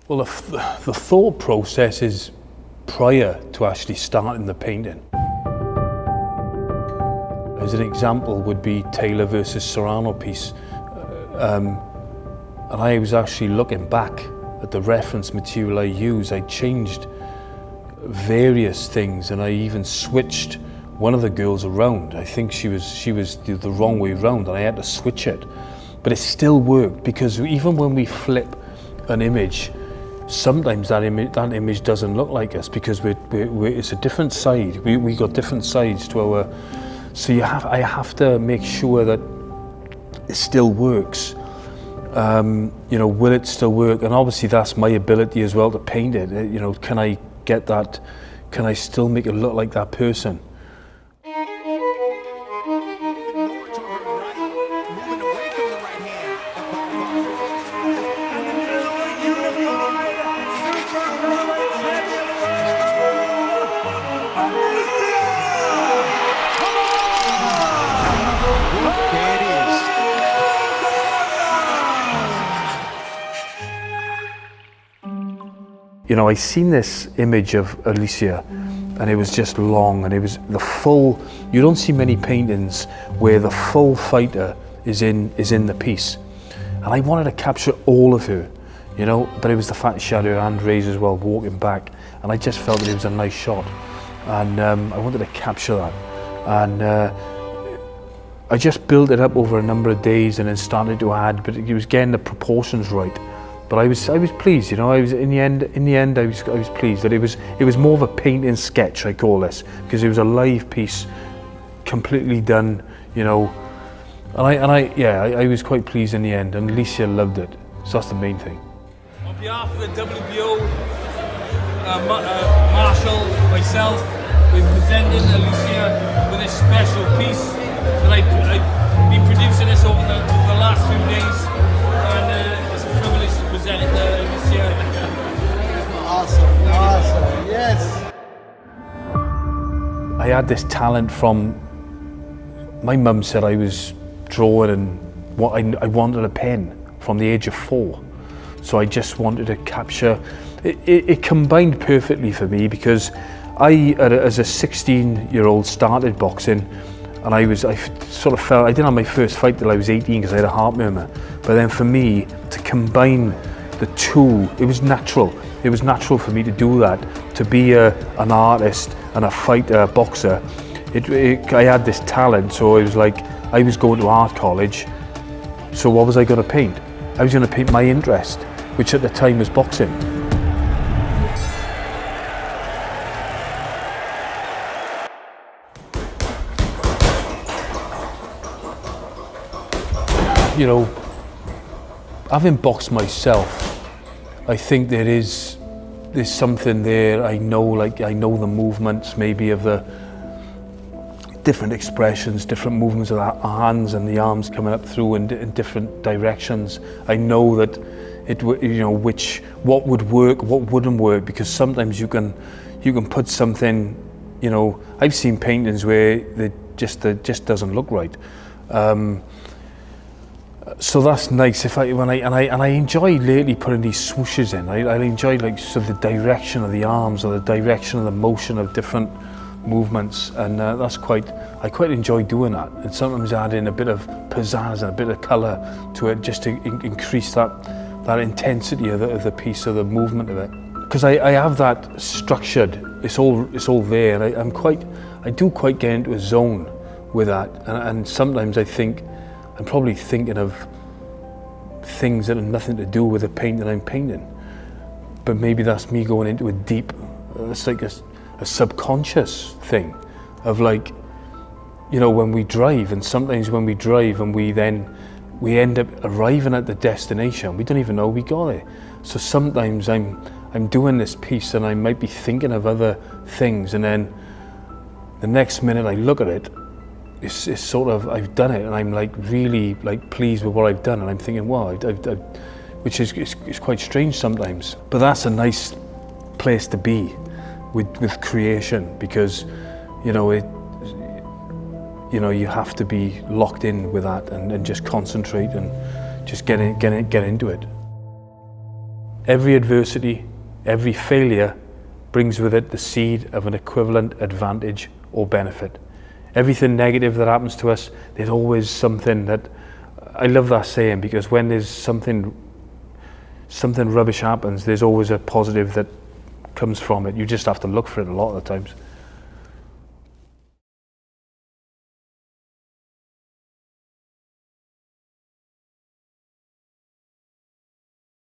Well, the thought process is prior to actually starting the painting. As an example would be Taylor versus Serrano piece. And I was actually looking back at the reference material I used. I changed various things, and I even switched one of the girls around. I think she was the wrong way around, and I had to switch it. But it still worked, because even when we flip an image, sometimes that image doesn't look like us, because it's a different side. We got different sides to our. So I have to make sure that it still works. You know, will it still work? And obviously that's my ability as well to paint it. You know, can I get that? Can I still make it look like that person? You know, I seen this image of Alycia, and it was just long, and it was the full. You don't see many paintings where the full fighter is in the piece, and I wanted to capture all of her, you know. But it was the fact she had her hand raised as well, walking back, and I just felt that it was a nice shot, and I wanted to capture that, and I just built it up over a number of days, and then started to add. But it was getting the proportions right. But I was pleased, you know. I was in the end I was pleased that it was more of a painting sketch, I call this, because it was a live piece, completely done, you know. And I was quite pleased in the end, and Alycia loved it. So that's the main thing. On behalf of the WBO, Marshall, myself, we're presenting Alycia with a special piece that I've been producing this over the last few days, and it's a privilege to present it to Alycia. Awesome, yes. I had this talent from, my mum said I was drawing, and I wanted a pen from the age of 4. So I just wanted to capture, it combined perfectly for me, because I, as a 16-year-old, started boxing, and I sort of felt, I didn't have my first fight till I was 18 because I had a heart murmur. But then for me, to combine the two, it was natural. It was natural for me to do that, to be an artist and a fighter, a boxer. I had this talent, so it was like, I was going to art college, so what was I going to paint? I was going to paint my interest, which at the time was boxing. You know, having boxed myself, I think there's something there. I know the movements maybe of the different expressions, different movements of the hands and the arms coming up through in different directions. I know that what would work, what wouldn't work, because sometimes you can put something, you know. I've seen paintings where it just doesn't look right. So that's nice. I enjoy lately putting these swooshes in. I enjoy the direction of the arms, or the direction of the motion of different movements, and I quite enjoy doing that. And sometimes adding a bit of pizzazz and a bit of colour to it, just to increase that intensity of the piece, of the movement of it. Because I have that structured. It's all there, and I do quite get into a zone with that. And sometimes I think I'm probably thinking of things that have nothing to do with the paint that I'm painting. But maybe that's me going into a deep, it's like a subconscious thing of, like, you know, when we drive, and sometimes when we drive and we end up arriving at the destination, we don't even know we got there. So sometimes I'm doing this piece and I might be thinking of other things, and then the next minute I look at it, it's sort of, I've done it, and I'm really pleased with what I've done, and I'm thinking, wow, which is quite strange sometimes. But that's a nice place to be with creation, because you you have to be locked in with that, and just concentrate and just get into it. Every adversity, every failure brings with it the seed of an equivalent advantage or benefit. Everything negative that happens to us, there's always something that, I love that saying, because when there's something rubbish happens, there's always a positive that comes from it. You just have to look for it a lot of the times.